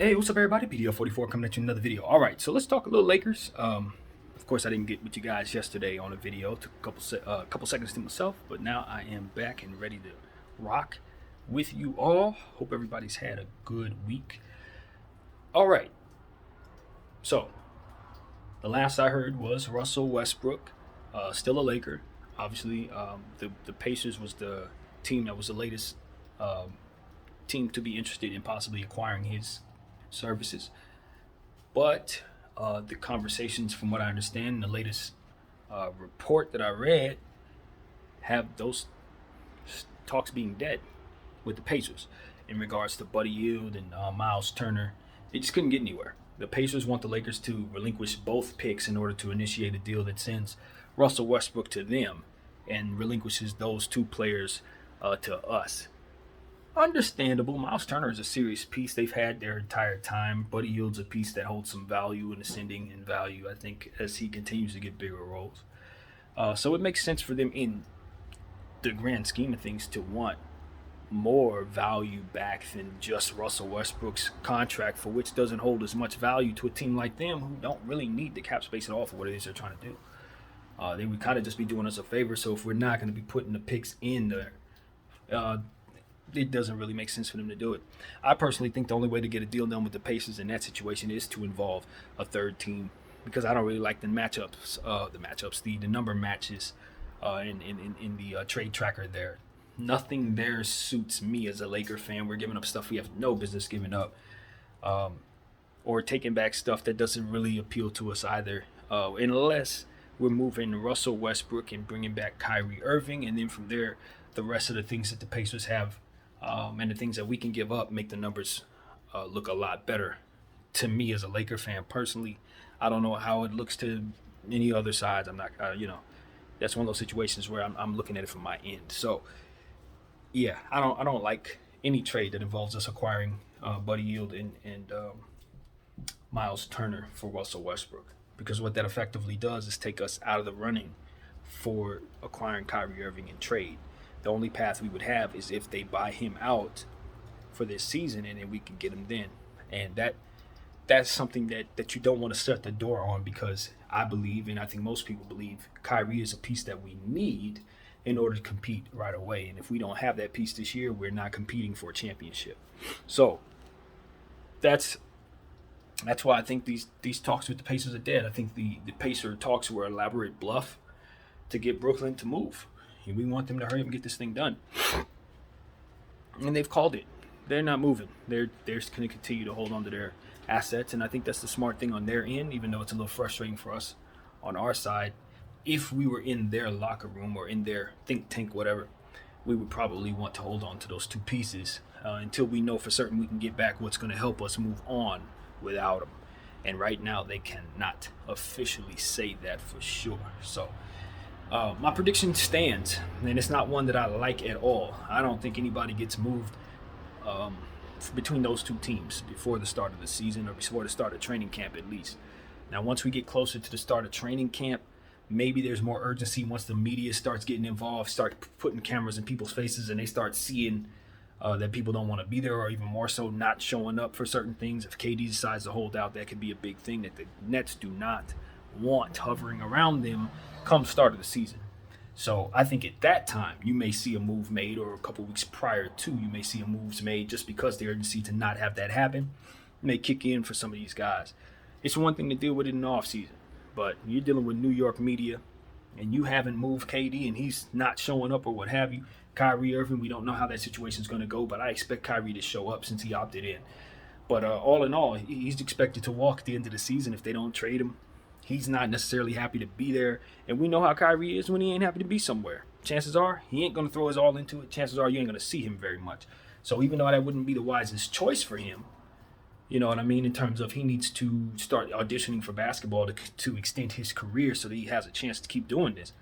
Hey, what's up, everybody? PDL44 coming at you another video. All right, so let's talk a little Lakers. Of course, I didn't get with you guys yesterday on a video. Took a couple seconds to myself, but now I am back and ready to rock with you all. Hope everybody's had a good week. All right, so the last I heard was Russell Westbrook, still a Laker. Obviously, the Pacers was the team that was the latest team to be interested in possibly acquiring his services. But the conversations, from what I understand, in the latest report that I read, have those talks being dead with the Pacers in regards to Buddy Hield and Miles Turner. They just couldn't get anywhere. The Pacers want the Lakers to relinquish both picks in order to initiate a deal that sends Russell Westbrook to them and relinquishes those two players to us. Understandable. Miles Turner is a serious piece they've had their entire time. Buddy Hield's a piece that holds some value and ascending in value, I think, as he continues to get bigger roles. So it makes sense for them in the grand scheme of things to want more value back than just Russell Westbrook's contract, for which doesn't hold as much value to a team like them who don't really need the cap space at all for what it is they're trying to do. They would kind of just be doing us a favor. So if we're not going to be putting the picks in there, it doesn't really make sense for them to do it. I personally think the only way to get a deal done with the Pacers in that situation is to involve a third team, because I don't really like the the number matches in the trade tracker there. Nothing there suits me as a Laker fan. We're giving up stuff we have no business giving up, or taking back stuff that doesn't really appeal to us either, unless we're moving Russell Westbrook and bringing back Kyrie Irving, and then from there, the rest of the things that the Pacers have and the things that we can give up make the numbers look a lot better. To me, as a Laker fan personally, I don't know how it looks to any other sides. I'm not, that's one of those situations where I'm looking at it from my end. So, yeah, I don't like any trade that involves us acquiring Buddy Hield and Miles Turner for Russell Westbrook, because what that effectively does is take us out of the running for acquiring Kyrie Irving in trade. The only path we would have is if they buy him out for this season, and then we can get him then. And that's something that you don't want to shut the door on, because I believe, and I think most people believe, Kyrie is a piece that we need in order to compete right away. And if we don't have that piece this year, we're not competing for a championship. So that's why I think these talks with the Pacers are dead. I think the Pacer talks were an elaborate bluff to get Brooklyn to move. We want them to hurry up and get this thing done. And they've called it. They're not moving. They're going to continue to hold on to their assets, and I think that's the smart thing on their end, even though it's a little frustrating for us on our side. If we were in their locker room or in their think tank, whatever, we would probably want to hold on to those two pieces until we know for certain we can get back what's going to help us move on without them. And right now, they cannot officially say that for sure. So my prediction stands, and it's not one that I like at all. I don't think anybody gets moved between those two teams before the start of the season, or before the start of training camp at least. Now, once we get closer to the start of training camp, maybe there's more urgency once the media starts getting involved, start putting cameras in people's faces, and they start seeing that people don't want to be there, or even more so, not showing up for certain things. If KD decides to hold out, that could be a big thing that the Nets do not want hovering around them come start of the season. So I think at that time you may see a move made, or a couple weeks prior to, you may see a moves made, just because the urgency to not have that happen may kick in for some of these guys. It's one thing to deal with it in the offseason, but you're dealing with New York media and you haven't moved KD and he's not showing up or what have you. Kyrie Irving, we don't know how that situation is going to go, but I expect Kyrie to show up since he opted in. But all in all, he's expected to walk at the end of the season if they don't trade him. He's not necessarily happy to be there. And we know how Kyrie is when he ain't happy to be somewhere. Chances are he ain't going to throw his all into it. Chances are you ain't going to see him very much. So even though that wouldn't be the wisest choice for him, you know what I mean, in terms of he needs to start auditioning for basketball to extend his career so that he has a chance to keep doing this.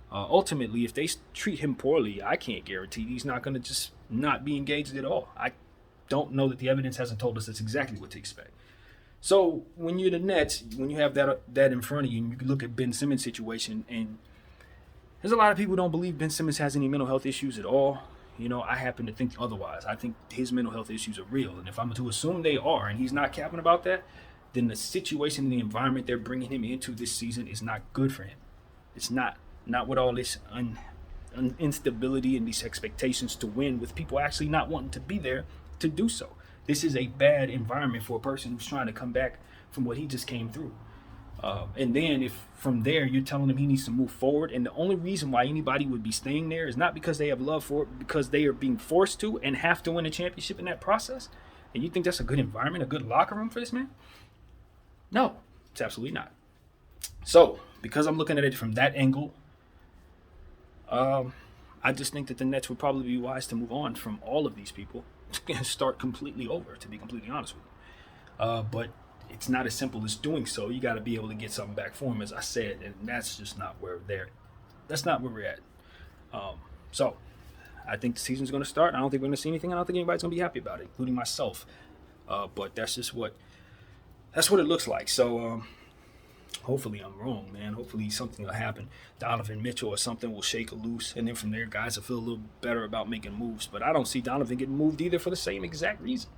Ultimately, if they treat him poorly, I can't guarantee he's not going to just not be engaged at all. I don't know that the evidence hasn't told us that's exactly what to expect. So when you're the Nets, when you have that in front of you, and you can look at Ben Simmons' situation, and there's a lot of people who don't believe Ben Simmons has any mental health issues at all. I happen to think otherwise. I think his mental health issues are real. And if I'm to assume they are, and he's not capping about that, then the situation and the environment they're bringing him into this season is not good for him. It's not with all this instability and these expectations to win, with people actually not wanting to be there to do so. This is a bad environment for a person who's trying to come back from what he just came through. And then if from there you're telling him he needs to move forward, and the only reason why anybody would be staying there is not because they have love for it, but because they are being forced to and have to win a championship in that process, and you think that's a good environment, a good locker room for this man? No, it's absolutely not. So, because I'm looking at it from that angle, I just think that the Nets would probably be wise to move on from all of these people and start completely over, to be completely honest with you. But it's not as simple as doing so. You got to be able to get something back for him, as I said, and that's just not where that's not where we're at. So I think the season's going to start. I don't think we're going to see anything. I don't think anybody's going to be happy about it, including myself. But that's what it looks like. So hopefully I'm wrong, man. Hopefully something will happen. Donovan Mitchell or something will shake loose, and then from there, guys will feel a little better about making moves. But I don't see Donovan getting moved either for the same exact reason.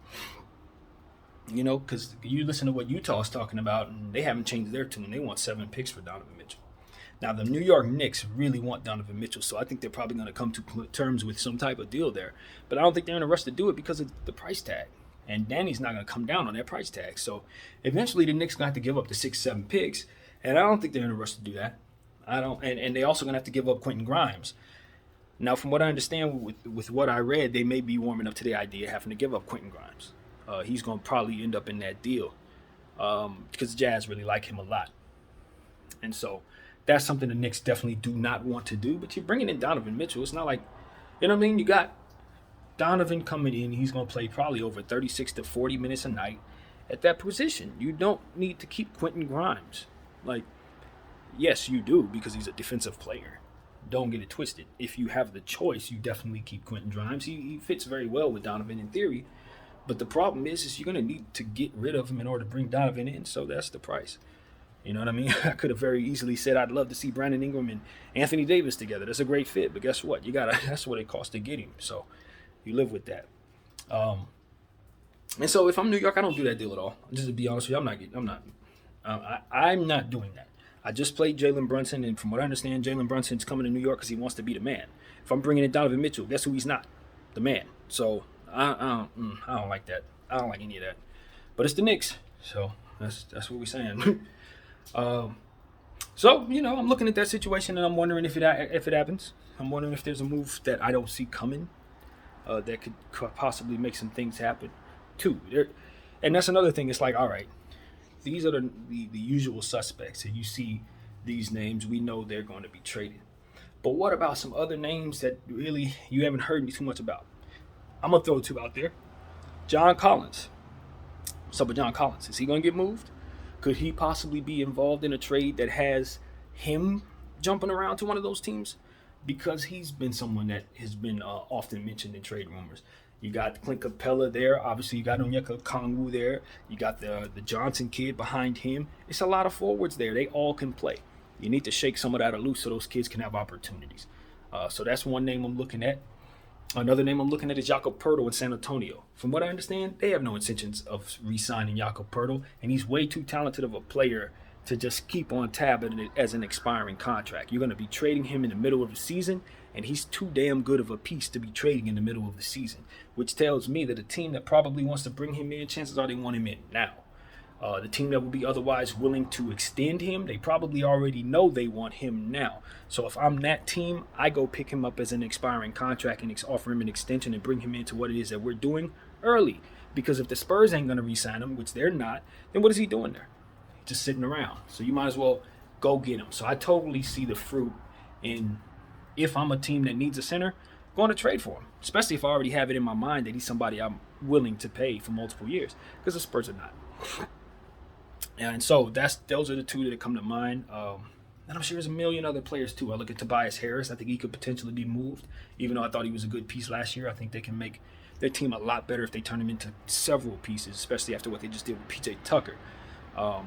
Because you listen to what Utah's talking about, and they haven't changed their tune. They want 7 picks for Donovan Mitchell. Now, the New York Knicks really want Donovan Mitchell, so I think they're probably going to come to terms with some type of deal there. But I don't think they're in a rush to do it because of the price tag. And Danny's not going to come down on that price tag. So eventually the Knicks going to have to give up the 6-7 picks, and I don't think they're in a rush to do that. I don't, and they also going to have to give up Quentin Grimes. Now, from what I understand with what I read, they may be warming up to the idea of having to give up Quentin Grimes. He's going to probably end up in that deal because the Jazz really like him a lot. And so that's something the Knicks definitely do not want to do. But you're bringing in Donovan Mitchell. It's not like, you know what I mean? You got Donovan coming in. He's going to play probably over 36 to 40 minutes a night at that position. You don't need to keep Quentin Grimes. Like, yes, you do, because he's a defensive player. Don't get it twisted. If you have the choice, you definitely keep Quentin Grimes. He fits very well with Donovan in theory. But the problem is you're going to need to get rid of him in order to bring Donovan in, so that's the price. You know what I mean? I could have very easily said I'd love to see Brandon Ingram and Anthony Davis together. That's a great fit, but guess what? That's what it costs to get him, so you live with that. And so if I'm New York, I don't do that deal at all. Just to be honest with you, I'm not doing that. I just played Jalen Brunson, and from what I understand, Jalen Brunson's coming to New York because he wants to be the man. If I'm bringing in Donovan Mitchell, guess who he's not? The man. So I don't like that. I don't like any of that. But it's the Knicks, so that's what we're saying. So I'm looking at that situation and I'm wondering if it happens. I'm wondering if there's a move that I don't see coming that could possibly make some things happen too. And that's another thing. It's like, all right, these are the usual suspects, and you see these names, we know they're going to be traded. But what about some other names that really you haven't heard me too much about? I'm going to throw 2 out there. John Collins. What's up with John Collins? Is he going to get moved? Could he possibly be involved in a trade that has him jumping around to one of those teams? Because he's been someone that has been often mentioned in trade rumors. You got Clint Capella there. Obviously, you got Onyeka Okongwu there. You got the Johnson kid behind him. It's a lot of forwards there. They all can play. You need to shake some of that loose so those kids can have opportunities. So that's one name I'm looking at. Another name I'm looking at is Jakob Poeltl in San Antonio. From what I understand, they have no intentions of re-signing Jakob Poeltl, and he's way too talented of a player to just keep on tab as an expiring contract. You're going to be trading him in the middle of the season, and he's too damn good of a piece to be trading in the middle of the season, which tells me that a team that probably wants to bring him in, chances are they want him in now. The team that would be otherwise willing to extend him, they probably already know they want him now. So if I'm that team, I go pick him up as an expiring contract and offer him an extension and bring him into what it is that we're doing early. Because if the Spurs ain't going to re-sign him, which they're not, then what is he doing there? Just sitting around. So you might as well go get him. So I totally see the fruit in, if I'm a team that needs a center, going to trade for him. Especially if I already have it in my mind that he's somebody I'm willing to pay for multiple years. Because the Spurs are not. And so those are the 2 that come to mind. And I'm sure there's a million other players too. I look at Tobias Harris. I think he could potentially be moved. Even though I thought he was a good piece last year, I think they can make their team a lot better if they turn him into several pieces, especially after what they just did with PJ Tucker. I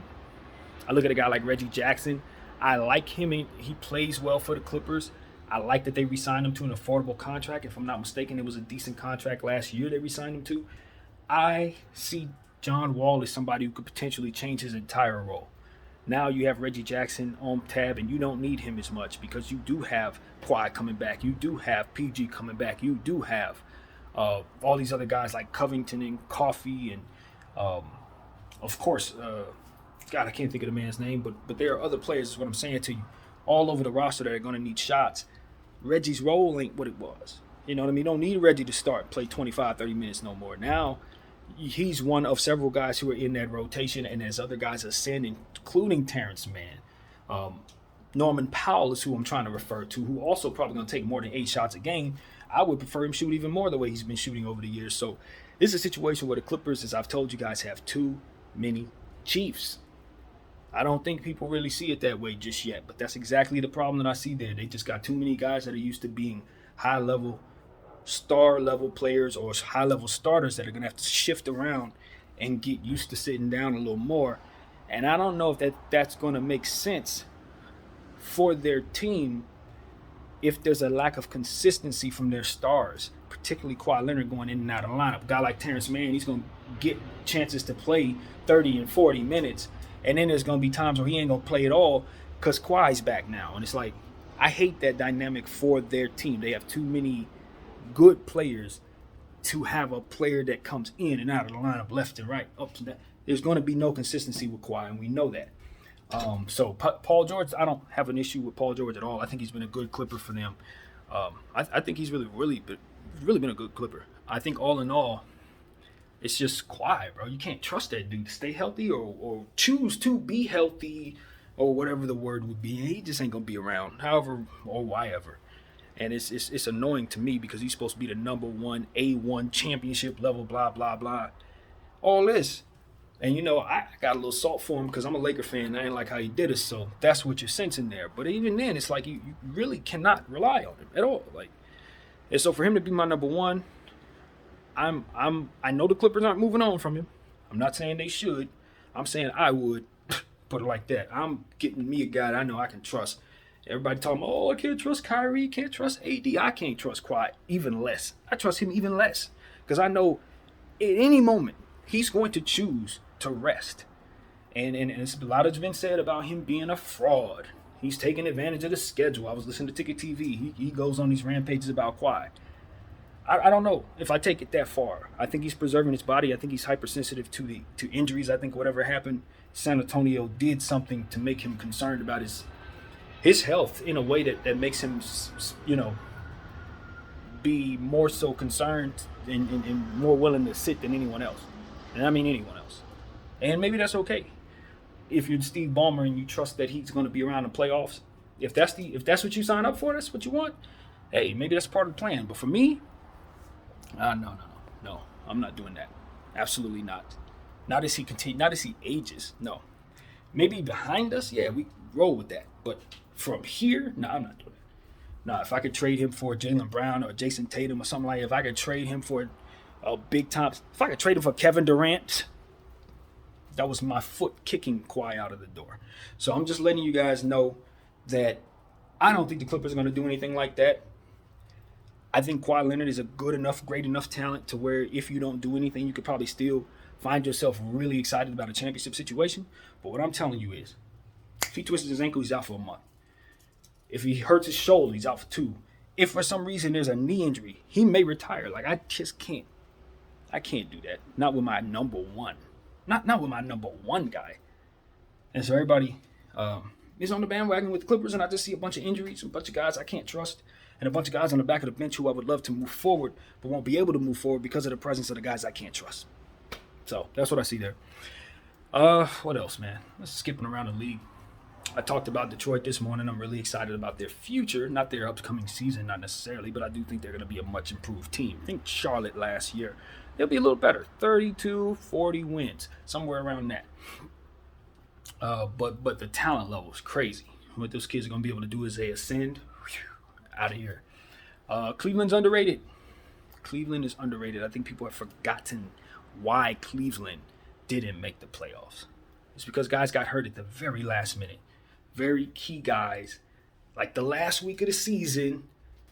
look at a guy like Reggie Jackson. I like him. He plays well for the Clippers. I like that they re-signed him to an affordable contract. If I'm not mistaken, it was a decent contract last year they re-signed him to. I see John Wall as somebody who could potentially change his entire role. Now you have Reggie Jackson on tab, and you don't need him as much because you do have Kawhi coming back. You do have PG coming back. You do have all these other guys like Covington and Coffee and, of course, God, I can't think of the man's name, but there are other players, is what I'm saying to you, all over the roster that are going to need shots. Reggie's role ain't what it was. You know what I mean? You don't need Reggie to play 25, 30 minutes no more. Now, he's one of several guys who are in that rotation, and as other guys ascend, including Terrence Mann. Norman Powell is who I'm trying to refer to, who also probably going to take more than 8 shots a game. I would prefer him shoot even more the way he's been shooting over the years. So this is a situation where the Clippers, as I've told you guys, have too many Chiefs. I don't think people really see it that way just yet, but that's exactly the problem that I see there. They just got too many guys that are used to being high-level, star-level players or high-level starters that are going to have to shift around and get used to sitting down a little more. And I don't know if that's going to make sense for their team if there's a lack of consistency from their stars, particularly Kawhi Leonard going in and out of the lineup. A guy like Terrence Mann, he's going to get chances to play 30 and 40 minutes, and then there's going to be times where he ain't going to play at all because Kawhi's back now. And it's like, I hate that dynamic for their team. They have too many good players to have a player that comes in and out of the lineup left and right, up and down. There's going to be no consistency with Kawhi, and we know that. So Paul George, I don't have an issue with Paul George at all. I think he's been a good Clipper for them. I think he's really been a good Clipper. I think all in all, it's just Kawhi, bro. You can't trust that dude to stay healthy or choose to be healthy or whatever the word would be. He just ain't gonna be around, however or why ever. And it's annoying to me because he's supposed to be the number one A1 championship level, blah blah blah, all this. And, you know, I got a little salt for him because I'm a Laker fan. I ain't like how he did us, so that's what you're sensing there. But even then, it's like you really cannot rely on him at all. Like, and so for him to be my number one, I know the Clippers aren't moving on from him. I'm not saying they should. I'm saying I would put it like that. I'm getting me a guy that I know I can trust. Everybody talking, oh, I can't trust Kyrie, can't trust AD. I can't trust Kawhi even less. I trust him even less because I know at any moment he's going to choose to rest. And it's a lot has been said about him being a fraud. He's taking advantage of the schedule. I was listening to Ticket TV. He goes on these rampages about Kawhi. I don't know if I take it that far. I think he's preserving his body. I think he's hypersensitive to injuries. I think whatever happened, San Antonio did something to make him concerned about his health in a way that makes him, you know, be more so concerned and more willing to sit than anyone else. And I mean anyone else. And maybe that's okay. If you're Steve Ballmer and you trust that he's going to be around in playoffs, if that's what you sign up for, that's what you want. Hey, maybe that's part of the plan. But for me, no, I'm not doing that. Absolutely not. Not as he ages. No, maybe behind us, yeah, we roll with that. But from here, no, I'm not doing it. No, if I could trade him for Jaylen Brown or Jason Tatum or something like that, if I could trade him for a big time, if I could trade him for Kevin Durant, that was my foot kicking Kawhi out of the door. So I'm just letting you guys know that I don't think the Clippers are going to do anything like that. I think Kawhi Leonard is a good enough, great enough talent to where if you don't do anything, you could probably still find yourself really excited about a championship situation. But what I'm telling you is, if he twists his ankle, he's out for a month. If he hurts his shoulder, he's out for 2. If for some reason there's a knee injury, he may retire. Like, I just can't. I can't do that. Not with my number one. Not with my number one guy. And so everybody is on the bandwagon with the Clippers, and I just see a bunch of injuries, a bunch of guys I can't trust, and a bunch of guys on the back of the bench who I would love to move forward, but won't be able to move forward because of the presence of the guys I can't trust. So that's what I see there. What else, man? Let's skipping around the league. I talked about Detroit this morning. I'm really excited about their future, not their upcoming season, not necessarily, but I do think they're going to be a much improved team. I think Charlotte last year, they'll be a little better. 32, 40 wins, somewhere around that. But the talent level is crazy. What those kids are going to be able to do as they ascend, out of here. Cleveland's underrated. Cleveland is underrated. I think people have forgotten why Cleveland didn't make the playoffs. It's because guys got hurt at the very last minute. Very key guys like the last week of the season,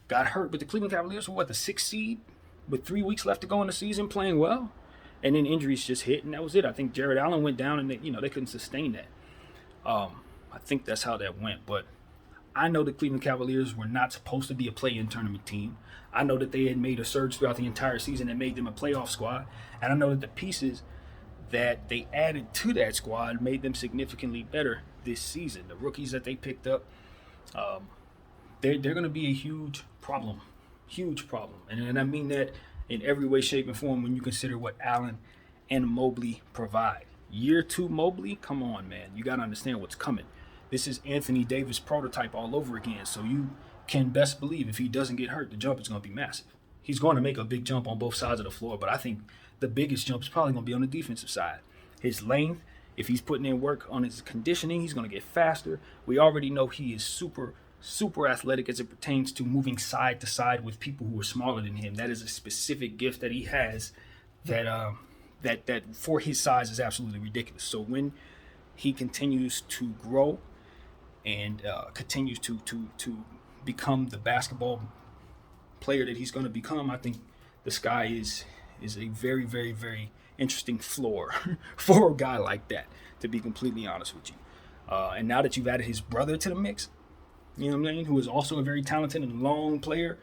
got hurt. But the Cleveland Cavaliers were what, the 6th seed with 3 weeks left to go in the season, playing well, and then injuries just hit, and that was it. I think Jared Allen went down, and they couldn't sustain that. I think that's how that went. But I know the Cleveland Cavaliers were not supposed to be a play-in tournament team. I know that they had made a surge throughout the entire season that made them a playoff squad, and I know that the pieces that they added to that squad made them significantly better this season. The rookies that they picked up, they're going to be a huge problem, and I mean that in every way, shape, and form when you consider what Allen and Mobley provide. Year 2 Mobley, come on, man. You got to understand what's coming. This is Anthony Davis prototype all over again, so you can best believe if he doesn't get hurt, the jump is going to be massive. He's going to make a big jump on both sides of the floor, but I think the biggest jump is probably going to be on the defensive side. His length, if he's putting in work on his conditioning, he's going to get faster. We already know he is super athletic as it pertains to moving side to side with people who are smaller than him. That is a specific gift that he has that for his size is absolutely ridiculous. So when he continues to grow and continues to become the basketball player that he's going to become, I think the sky is a very, very, very interesting floor for a guy like that, to be completely honest with you. And now that you've added his brother to the mix, you know what I mean, who is also a very talented and long player,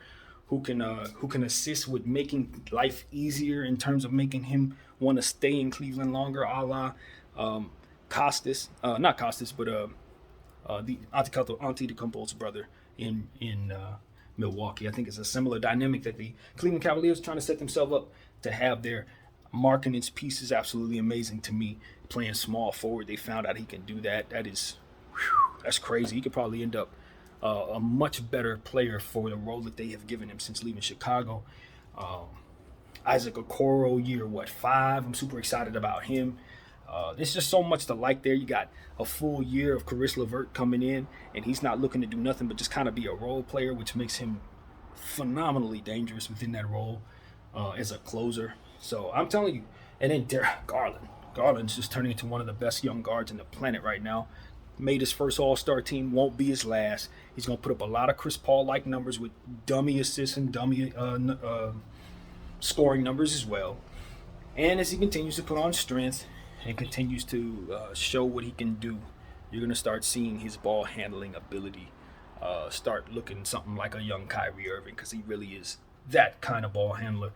who can assist with making life easier in terms of making him want to stay in Cleveland longer, a la Costas, not Costas, but the Antetokounmpo's brother in Milwaukee. I think it's a similar dynamic that the Cleveland Cavaliers are trying to set themselves up to have. Their Markkanen's piece is absolutely amazing to me. Playing small forward, they found out he can do that. That's crazy. He could probably end up a much better player for the role that they have given him since leaving Chicago. Isaac Okoro, year 5. I'm super excited about him. There's just so much to like there. You got a full year of Caris LeVert coming in, and he's not looking to do nothing but just kind of be a role player, which makes him phenomenally dangerous within that role as a closer. So I'm telling you. And then Garland's just turning into one of the best young guards in the planet right now. Made his first All-Star team, won't be his last. He's going to put up a lot of Chris Paul-like numbers with dummy assists and dummy scoring numbers as well. And as he continues to put on strength and continues to show what he can do, you're going to start seeing his ball handling ability start looking something like a young Kyrie Irving, because he really is that kind of ball handler.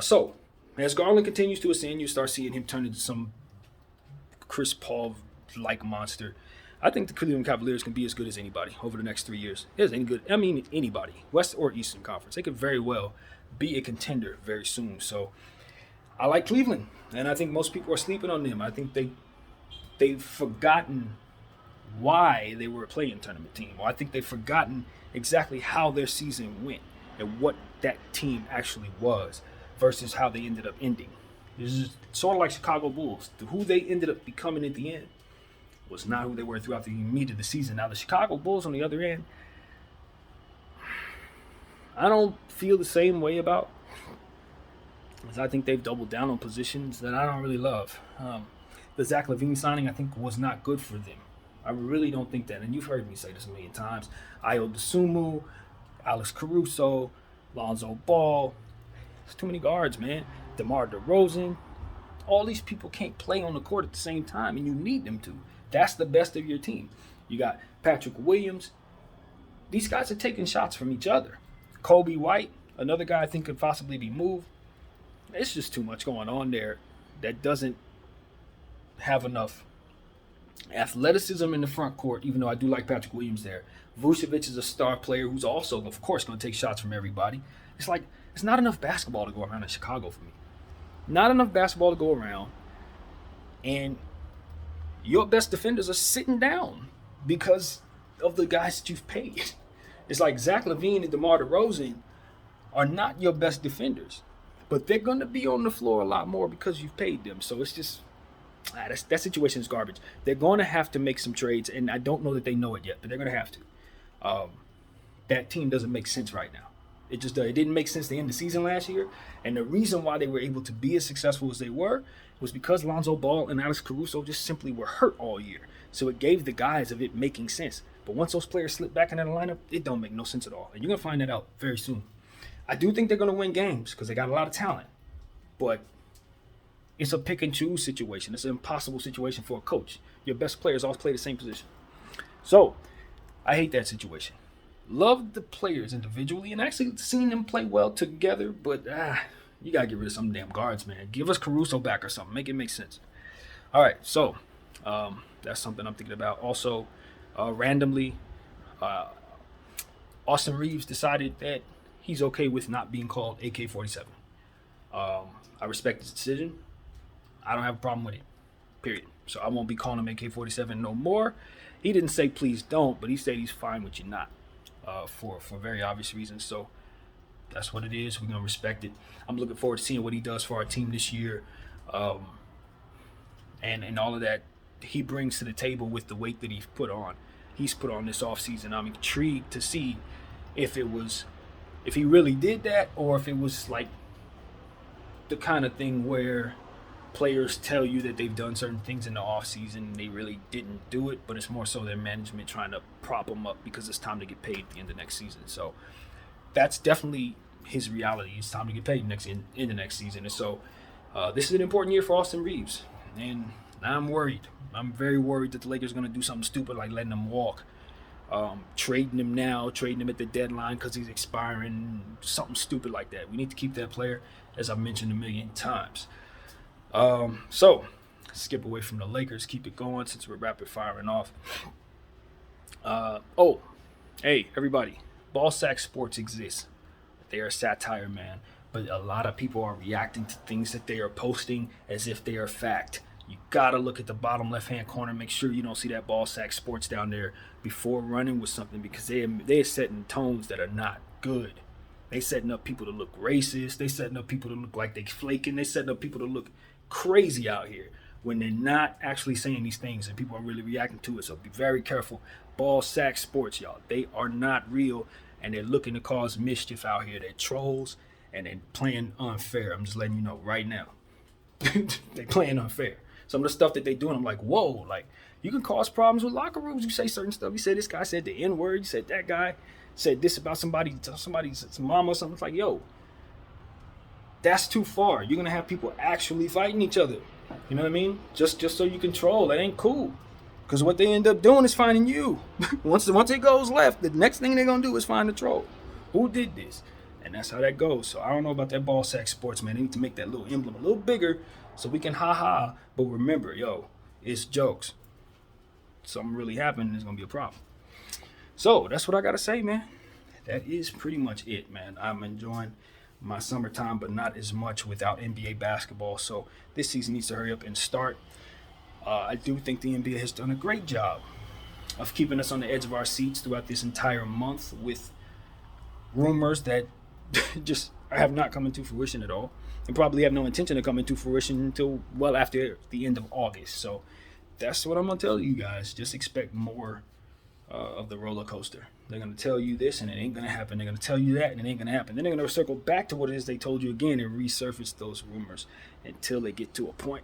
So as Garland continues to ascend, you start seeing him turn into some Chris Paul-like monster. I think the Cleveland Cavaliers can be as good as anybody over the next 3 years. Anybody, West or Eastern Conference. They could very well be a contender very soon. So I like Cleveland, and I think most people are sleeping on them. I think they've forgotten why they were a play-in tournament team. Or I think they've forgotten exactly how their season went and what that team actually was versus how they ended up ending. This is sort of like Chicago Bulls. Who they ended up becoming at the end was not who they were throughout the meat of the season. Now, the Chicago Bulls, on the other end, I don't feel the same way about, because I think they've doubled down on positions that I don't really love. The Zach LaVine signing, I think, was not good for them. I really don't think that. And you've heard me say this a million times. Ayo Dosunmu, Alex Caruso, Lonzo Ball. It's too many guards, man. DeMar DeRozan. All these people can't play on the court at the same time, and you need them to. That's the best of your team. You got Patrick Williams. These guys are taking shots from each other. Kobe White, another guy I think could possibly be moved. It's just too much going on there that doesn't have enough athleticism in the front court, even though I do like Patrick Williams there. Vucevic is a star player who's also, of course, going to take shots from everybody. It's like, it's not enough basketball to go around in Chicago for me. Not enough basketball to go around. And your best defenders are sitting down because of the guys that you've paid. It's like Zach LaVine and DeMar DeRozan are not your best defenders, but they're going to be on the floor a lot more because you've paid them. So it's just, that situation is garbage. They're going to have to make some trades, and I don't know that they know it yet, but they're going to have to. That team doesn't make sense right now. It didn't make sense to end the season last year, and the reason why they were able to be as successful as they were was because Lonzo Ball and Alex Caruso just simply were hurt all year. So it gave the guys of it making sense. But once those players slip back into the lineup, it don't make no sense at all. And you're going to find that out very soon. I do think they're going to win games because they got a lot of talent. But it's a pick and choose situation. It's an impossible situation for a coach. Your best players all play the same position. So I hate that situation. Love the players individually and actually seeing them play well together. But you got to get rid of some damn guards, man. Give us Caruso back or something. Make it make sense. All right. So that's something I'm thinking about. Also, randomly, Austin Reeves decided that he's okay with not being called AK-47. I respect his decision. I don't have a problem with it, period. So I won't be calling him AK-47 no more. He didn't say please don't, but he said he's fine with you not, for very obvious reasons. So that's what it is. We're going to respect it. I'm looking forward to seeing what he does for our team this year, and all of that he brings to the table with the weight that he's put on this offseason. I'm intrigued to see if he really did that, or if it was like the kind of thing where players tell you that they've done certain things in the offseason and they really didn't do it, but it's more so their management trying to prop them up because it's time to get paid at the end of next season. So that's definitely his reality. It's time to get paid in the next season. And so this is an important year for Austin Reeves. And I'm worried. I'm very worried that the Lakers are going to do something stupid like letting him walk. Trading him now, trading him at the deadline because he's expiring, something stupid like that. We need to keep that player, as I've mentioned a million times. So, skip away from the Lakers, keep it going since we're rapid firing off. Hey, everybody, Ball Sack Sports exists. They are satire, man. But a lot of people are reacting to things that they are posting as if they are fact. You gotta look at the bottom left-hand corner. Make sure you don't see that Ball Sack Sports down there before running with something, because they're setting tones that are not good. They setting up people to look racist. They setting up people to look like they flaking. They setting up people to look crazy out here when they're not actually saying these things and people are really reacting to it. So be very careful. Ball Sack Sports, y'all. They are not real, and they're looking to cause mischief out here. They're trolls, and they're playing unfair. I'm just letting you know right now. They're playing unfair. Some of the stuff that they doing, I'm like, whoa, like, you can cause problems with locker rooms. You say certain stuff. You say this guy said the N-word. You said that guy said this about somebody's mom or something. It's like, yo, that's too far. You're going to have people actually fighting each other. You know what I mean? Just so you can troll. That ain't cool. Because what they end up doing is finding you. Once it goes left, the next thing they're going to do is find the troll. Who did this? And that's how that goes. So I don't know about that Ball Sack Sports, man. They need to make that little emblem a little bigger so we can ha-ha. But remember, yo, it's jokes. Something really happened, it's going to be a problem. So that's what I got to say, man. That is pretty much it, man. I'm enjoying my summertime, but not as much without NBA basketball. So this season needs to hurry up and start. I do think the NBA has done a great job of keeping us on the edge of our seats throughout this entire month with rumors that just have not come into fruition at all, and probably have no intention of coming to fruition until well after the end of August. So that's what I'm going to tell you guys. Just expect more of the roller coaster. They're going to tell you this and it ain't going to happen. They're going to tell you that and it ain't going to happen. Then they're going to circle back to what it is they told you again and resurface those rumors until they get to a point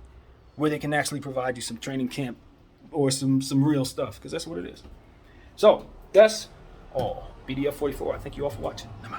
where they can actually provide you some training camp or some real stuff, because that's what it is. So that's all. BDF 44. I thank you all for watching. I'm out.